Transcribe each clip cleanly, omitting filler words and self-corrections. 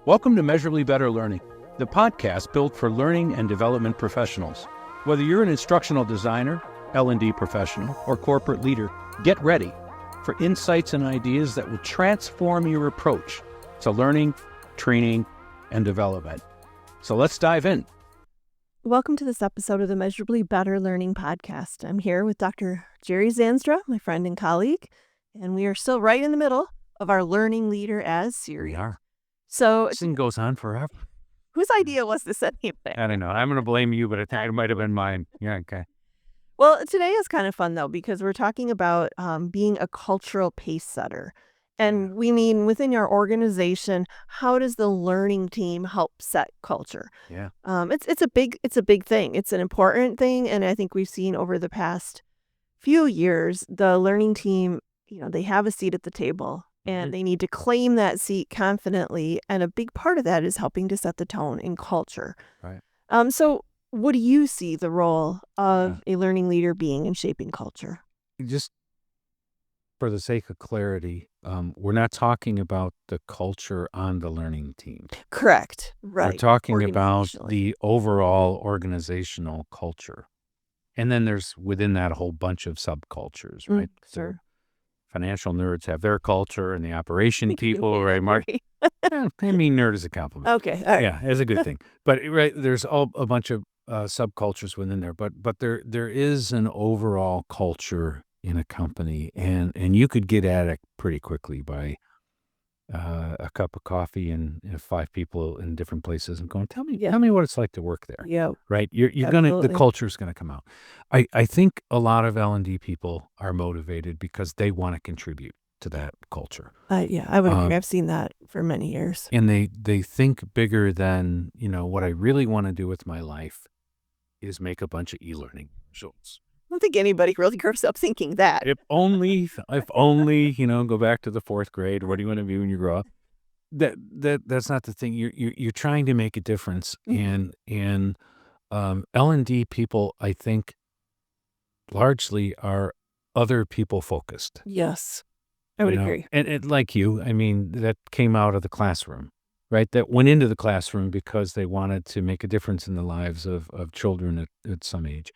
Welcome to Measurably Better Learning, the podcast built for learning and development professionals. Whether you're an instructional designer, L&D professional, or corporate leader, get ready for insights and ideas that will transform your approach to learning, training, and development. So let's dive in. Welcome to this episode of the Measurably Better Learning podcast. I'm here with Dr. Jerry Xandra, my friend and colleague, and we are still right in the middle of our Learning Leader As series. We are. So, This thing goes on forever. whose idea was this anyway? I don't know. I'm going to blame you, but I think it might have been mine. Yeah, okay. Well, today is kind of fun, though, because we're talking about being a cultural pace setter. And we mean within your organization, how does the learning team help set culture? Yeah. It's a big thing. It's an important thing. And I think we've seen over the past few years, the learning team, they have a seat at the table and they need to claim that seat confidently. And a big part of that is helping to set the tone in culture. Right. So what do you see the role of a learning leader being in shaping culture? Just for the sake of clarity, we're not talking about the culture on the learning team. Correct. Right. We're talking about Organizationally. the overall organizational culture. And then there's within that a whole bunch of subcultures, right? Sure. Financial nerds have their culture and the operation You people, right? agree. I mean, nerd is a compliment. Okay. All right. Yeah, it's a good thing. But right, there's a bunch of subcultures within there. But there is an overall culture in a company, and you could get at it pretty quickly by a cup of coffee and 5 people in different places and going, tell me what it's like to work there. Yeah. Right? You're gonna, the Absolutely. culture is gonna come out. I think a lot of L&D people are motivated because they want to contribute to that culture. I would agree. I've seen that for many years. And they think bigger than, what I really want to do with my life is make a bunch of e-learning results. I don't think anybody really grows up thinking that. If only, go back to the 4th grade. What do you want to be when you grow up? That's not the thing. You're trying to make a difference. And L&D people, I think, largely are other people focused. Yes, I would agree. And like you, I mean, that came out of the classroom, right? That went into the classroom because they wanted to make a difference in the lives of children at some age.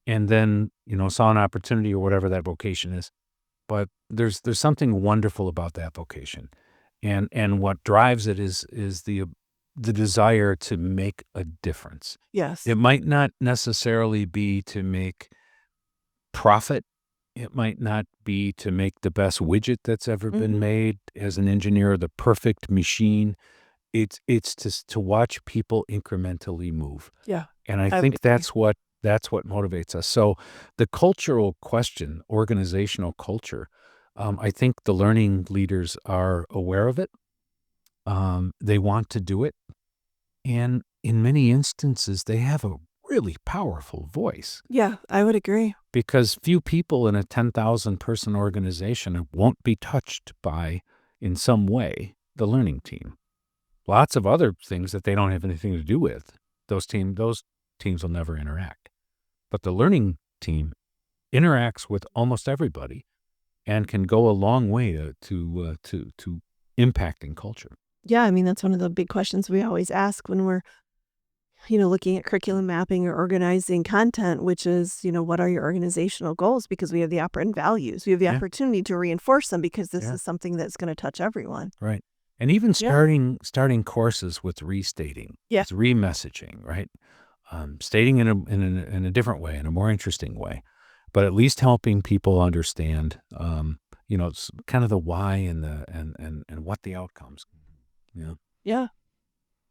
And then, saw an opportunity or whatever that vocation is. But there's something wonderful about that vocation. And what drives it is the desire to make a difference. Yes. It might not necessarily be to make profit. It might not be to make the best widget that's ever been made as an engineer, the perfect machine. It's to watch people incrementally move. Yeah. And I would think agree. that's what motivates us. So the cultural question, organizational culture, I think the learning leaders are aware of it. They want to do it. And in many instances, they have a really powerful voice. Yeah, I would agree. Because few people in a 10,000 person organization won't be touched by, in some way, the learning team. Lots of other things that they don't have anything to do with. Those teams will never interact. But the learning team interacts with almost everybody and can go a long way to impacting culture. Yeah, I mean, that's one of the big questions we always ask when we're, looking at curriculum mapping or organizing content, which is, what are your organizational goals? Because we have the operant values. We have the opportunity to reinforce them because this is something that's going to touch everyone. Right. And even starting courses with restating, with remessaging, right? Stating in a different way, in a more interesting way, but at least helping people understand, it's kind of the why and what the outcomes. Yeah. Yeah.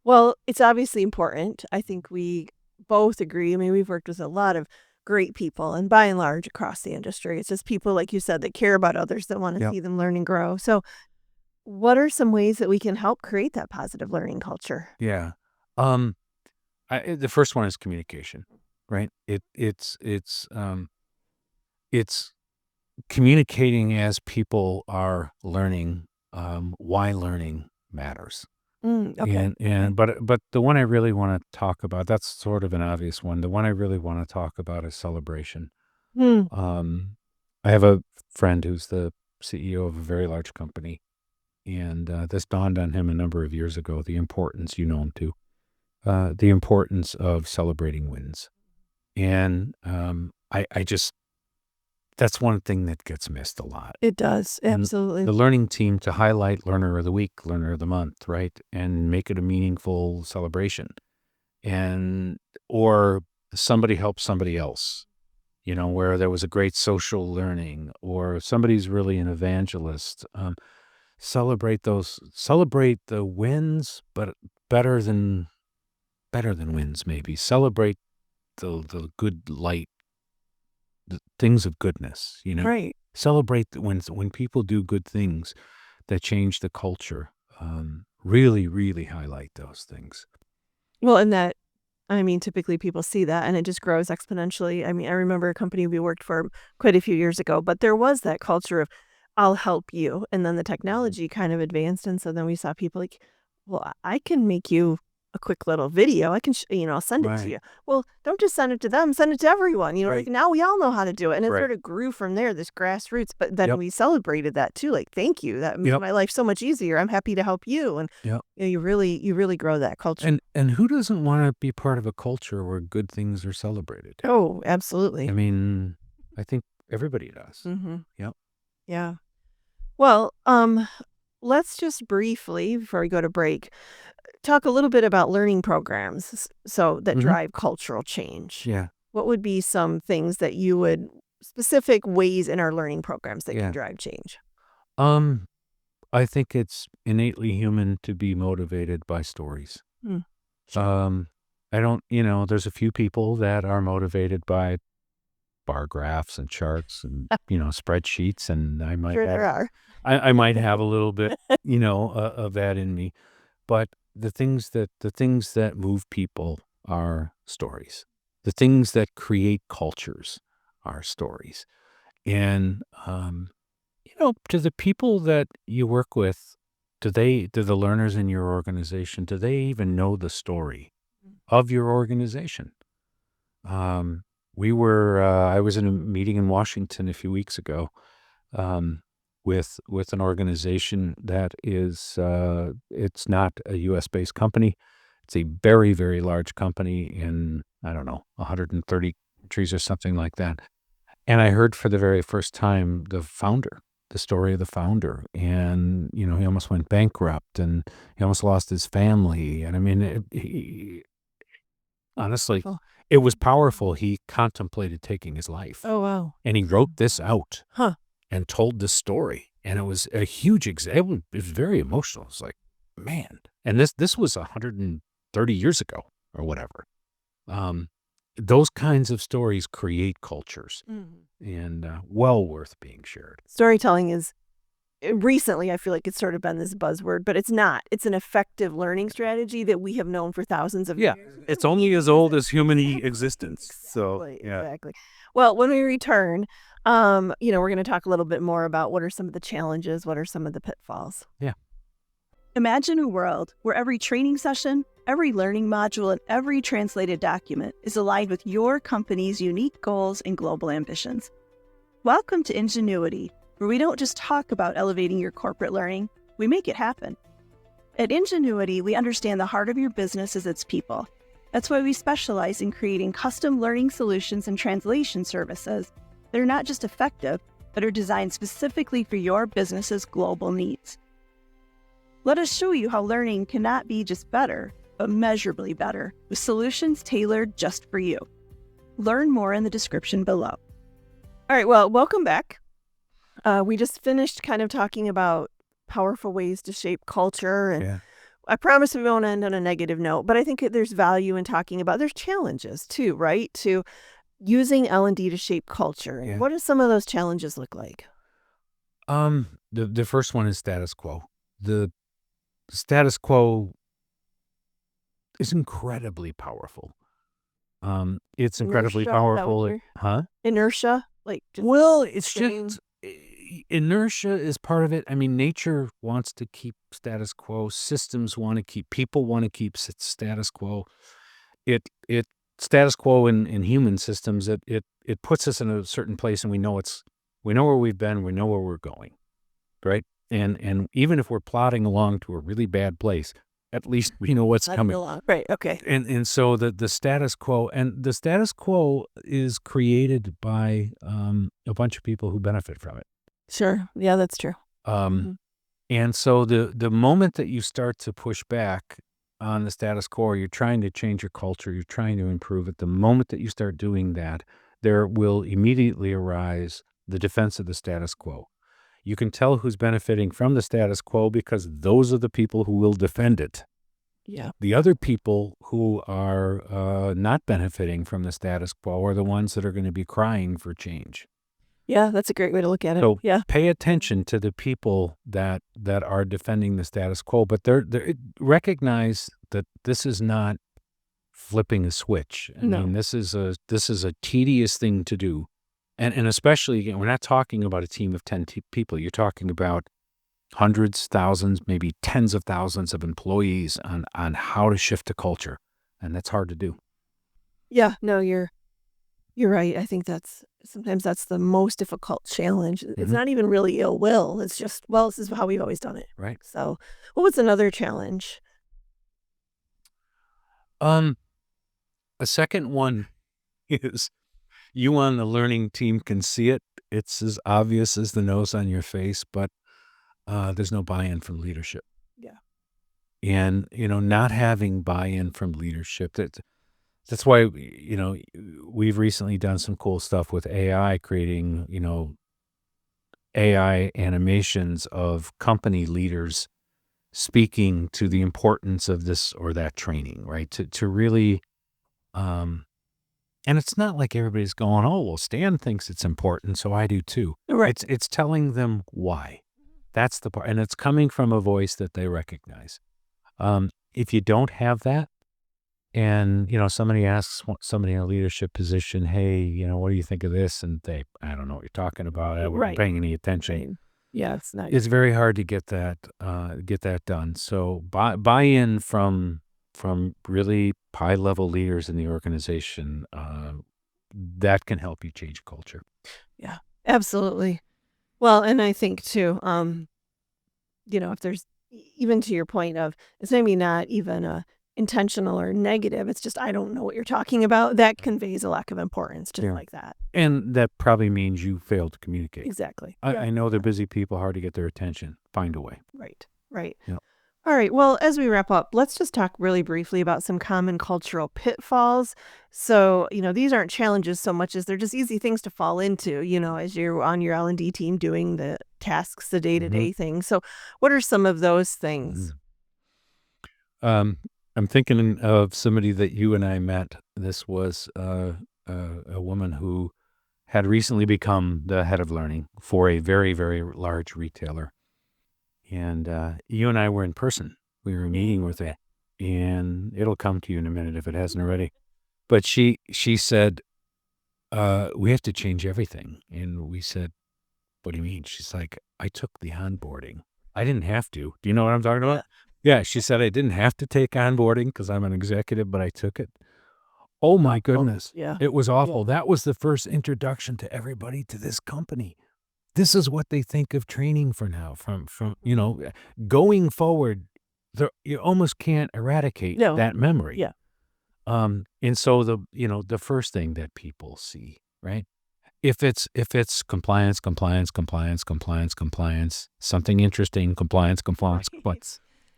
Well, it's obviously important. I think we both agree. I mean, we've worked with a lot of great people, and by and large across the industry, it's just people, like you said, that care about others, that want to see them learn and grow. So what are some ways that we can help create that positive learning culture? Yeah. The first one is communication, right? It's communicating as people are learning, why learning matters. Okay. But the one I really want to talk about, that's sort of an obvious one. The one I really want to talk about is celebration. I have a friend who's the CEO of a very large company, And this dawned on him a number of years ago, the importance, you know him too, the importance of celebrating wins. And I just, that's one thing that gets missed a lot. It does. And Absolutely. the learning team to highlight learner of the week, learner of the month, right? And make it a meaningful celebration. And, or somebody helps somebody else, where there was a great social learning, or somebody's really an evangelist. Celebrate the wins, but better than wins, maybe. Celebrate the good light, the things of goodness, Right. Celebrate when people do good things that change the culture. Really, really highlight those things. Well, and that, I mean, typically people see that and it just grows exponentially. I mean, I remember a company we worked for quite a few years ago, but there was that culture of, I'll help you. And then the technology kind of advanced. And so then we saw people like, well, I can make you a quick little video. I can, I'll send it to Right. you. Well, don't just send it to them, send it to everyone. Right. Like now we all know how to do it. And it Right. sort of grew from there, this grassroots. But then Yep. we celebrated that too. Like, thank you. That made Yep. my life so much easier. I'm happy to help you. And Yep. you really grow that culture. And who doesn't want to be part of a culture where good things are celebrated? Oh, absolutely. I mean, I think everybody does. Mm-hmm. Yep. Yeah. Well, let's just briefly, before we go to break, talk a little bit about learning programs so that Mhm. drive cultural change. Yeah. What would be some things that you would, specific ways in our learning programs that Yeah. can drive change? I think it's innately human to be motivated by stories. Hmm. Sure. I don't, there's a few people that are motivated by bar graphs and charts and, spreadsheets, and I might Sure there have, are. I might have a little bit, of that in me. But the things that move people are stories. The things that create cultures are stories. And, to the people that you work with, do the learners in your organization, do they even know the story of your organization? I was in a meeting in Washington a few weeks ago, with an organization that is, it's not a US based company. It's a very, very large company in, I don't know, 130 countries or something like that. And I heard for the very first time the story of the founder. And, he almost went bankrupt and he almost lost his family. And I mean, honestly, Powerful. it was powerful. He contemplated taking his life. Oh, wow. And he wrote this out Huh. and told this story. And it was a huge example. It was very emotional. It's like, man. And this was 130 years ago or whatever. Those kinds of stories create cultures, and well worth being shared. Storytelling is, recently, I feel like it's sort of been this buzzword, but it's not. It's an effective learning strategy that we have known for thousands of years. It's only as old as human existence. So, Exactly. Well, when we return, we're going to talk a little bit more about what are some of the challenges, what are some of the pitfalls. Yeah. Imagine a world where every training session, every learning module, and every translated document is aligned with your company's unique goals and global ambitions. Welcome to Ingenuity, where we don't just talk about elevating your corporate learning, we make it happen. At Ingenuity, we understand the heart of your business is its people. That's why we specialize in creating custom learning solutions and translation services that are not just effective, but are designed specifically for your business's global needs. Let us show you how learning cannot be just better, but measurably better, with solutions tailored just for you. Learn more in the description below. All right, well, welcome back. We just finished kind of talking about powerful ways to shape culture. And I promise we won't end on a negative note, but I think there's value in talking about, there's challenges too, right? To using L&D to shape culture. And what do some of those challenges look like? The first one is status quo. The status quo is incredibly powerful. It's incredibly Inertia, is that what powerful. you're- Inertia? Like, just Well, it's sitting- just inertia is part of it. I mean, nature wants to keep status quo. Systems want to keep, people want to keep status quo. It status quo in human systems. It puts us in a certain place, and we know where we've been. We know where we're going, right? And even if we're plodding along to a really bad place, at least we know what's coming. Right. Okay. And so the status quo, and the status quo is created by a bunch of people who benefit from it. Sure. Yeah, that's true. And so the moment that you start to push back on the status quo, you're trying to change your culture, you're trying to improve it, the moment that you start doing that, there will immediately arise the defense of the status quo. You can tell who's benefiting from the status quo because those are the people who will defend it. Yeah. The other people who are not benefiting from the status quo are the ones that are going to be crying for change. Yeah, that's a great way to look at it. So Yeah. pay attention to the people that are defending the status quo, but they're recognize that this is not flipping a switch. I No. mean, this is a tedious thing to do. And especially, again, we're not talking about a team of 10 people. You're talking about hundreds, thousands, maybe tens of thousands of employees on how to shift a culture. And that's hard to do. Yeah, no, you're right. I think sometimes that's the most difficult challenge. It's not even really ill will. It's just, well, this is how we've always done it. Right. So what was another challenge? A second one is you on the learning team can see it. It's as obvious as the nose on your face, but there's no buy-in from leadership. Yeah. And, not having buy-in from leadership, that's why, we've recently done some cool stuff with AI, creating, AI animations of company leaders speaking to the importance of this or that training, right? To really, and it's not like everybody's going, oh, well, Stan thinks it's important, so I do too. Right. It's telling them why. That's the part. And it's coming from a voice that they recognize. If you don't have that, and, somebody asks somebody in a leadership position, hey, what do you think of this? And I don't know what you're talking about. I wasn't paying any attention. Right. Yeah, it's not. It's very hard to get that done. So buy-in from really high-level leaders in the organization, that can help you change culture. Yeah, absolutely. Well, and I think too, if there's, even to your point of, it's maybe not even intentional or negative, it's just, I don't know what you're talking about, that conveys a lack of importance, just like that. And that probably means you failed to communicate. Exactly. I know they're busy people, hard to get their attention. Find a way. Right. Yeah. All right. Well, as we wrap up, let's just talk really briefly about some common cultural pitfalls. So, these aren't challenges so much as they're just easy things to fall into, as you're on your L&D team doing the tasks, the day-to-day things. So what are some of those things? I'm thinking of somebody that you and I met. This was a woman who had recently become the head of learning for a very, very large retailer. And you and I were in person. We were meeting with her, and it'll come to you in a minute if it hasn't already. But she said, we have to change everything. And we said, what do you mean? She's like, I took the onboarding. I didn't have to. Do you know what I'm talking about? Yeah, she said, I didn't have to take onboarding because I'm an executive, but I took it. Oh, my goodness. Yeah. It was awful. Yeah. That was the first introduction to everybody to this company. This is what they think of training for now. From going forward, you almost can't eradicate that memory. Yeah. And so the first thing that people see, right? If it's compliance, something interesting, compliance.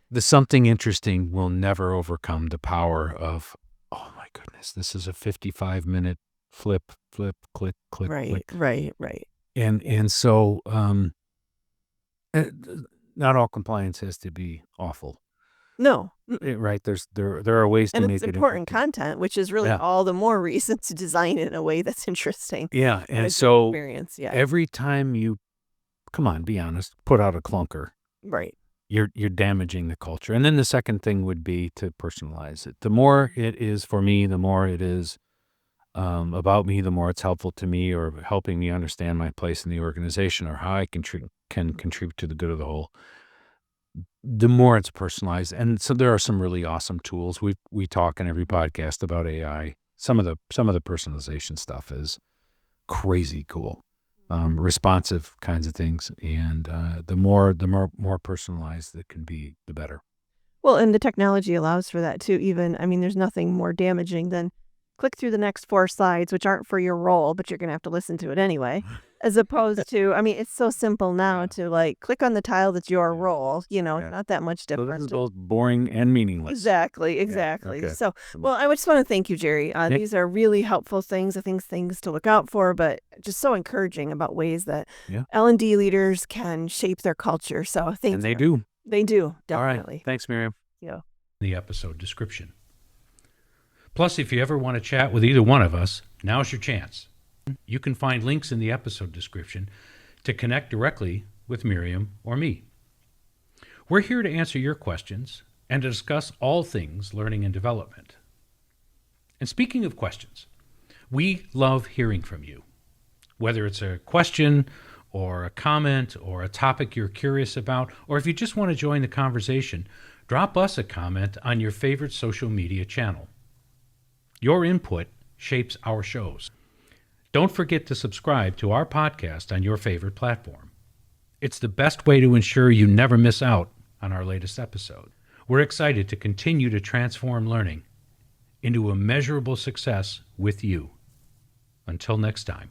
The something interesting will never overcome the power of, oh my goodness, this is a 55-minute flip, click, click. Right. And so not all compliance has to be awful. No. Right. There are ways to make it. And it's important content, which is really all the more reason to design it in a way that's interesting. Yeah. And so experience. Yeah. Every time you, come on, be honest, put out a clunker. Right. You're damaging the culture. And then the second thing would be to personalize it. The more it is for me, the more it is about me, the more it's helpful to me or helping me understand my place in the organization or how I can contribute to the good of the whole. The more it's personalized. And so there are some really awesome tools. We talk in every podcast about AI. Some of the personalization stuff is crazy cool. responsive kinds of things. And the more personalized it can be, the better. Well, and the technology allows for that too. Even, I mean, there's nothing more damaging than click through the next 4 slides, which aren't for your role, but you're going to have to listen to it anyway. As opposed to, I mean, it's so simple now Yeah. to like click on the tile that's your Yeah. role, Yeah. not that much So this different. is both boring and meaningless. Exactly. Okay. So, well, I just want to thank you, Jerry. These are really helpful things, I think things to look out for, but just so encouraging about ways that Yeah. L&D leaders can shape their culture. So thank you. And they do. They do, All right. definitely. Thanks, Miriam. Yeah. The episode description. Plus, if you ever want to chat with either one of us, now's your chance. You can find links in the episode description to connect directly with Miriam or me. We're here to answer your questions and to discuss all things learning and development. And speaking of questions, we love hearing from you. Whether it's a question or a comment or a topic you're curious about, or if you just want to join the conversation, drop us a comment on your favorite social media channel. Your input shapes our shows. Don't forget to subscribe to our podcast on your favorite platform. It's the best way to ensure you never miss out on our latest episode. We're excited to continue to transform learning into a measurable success with you. Until next time.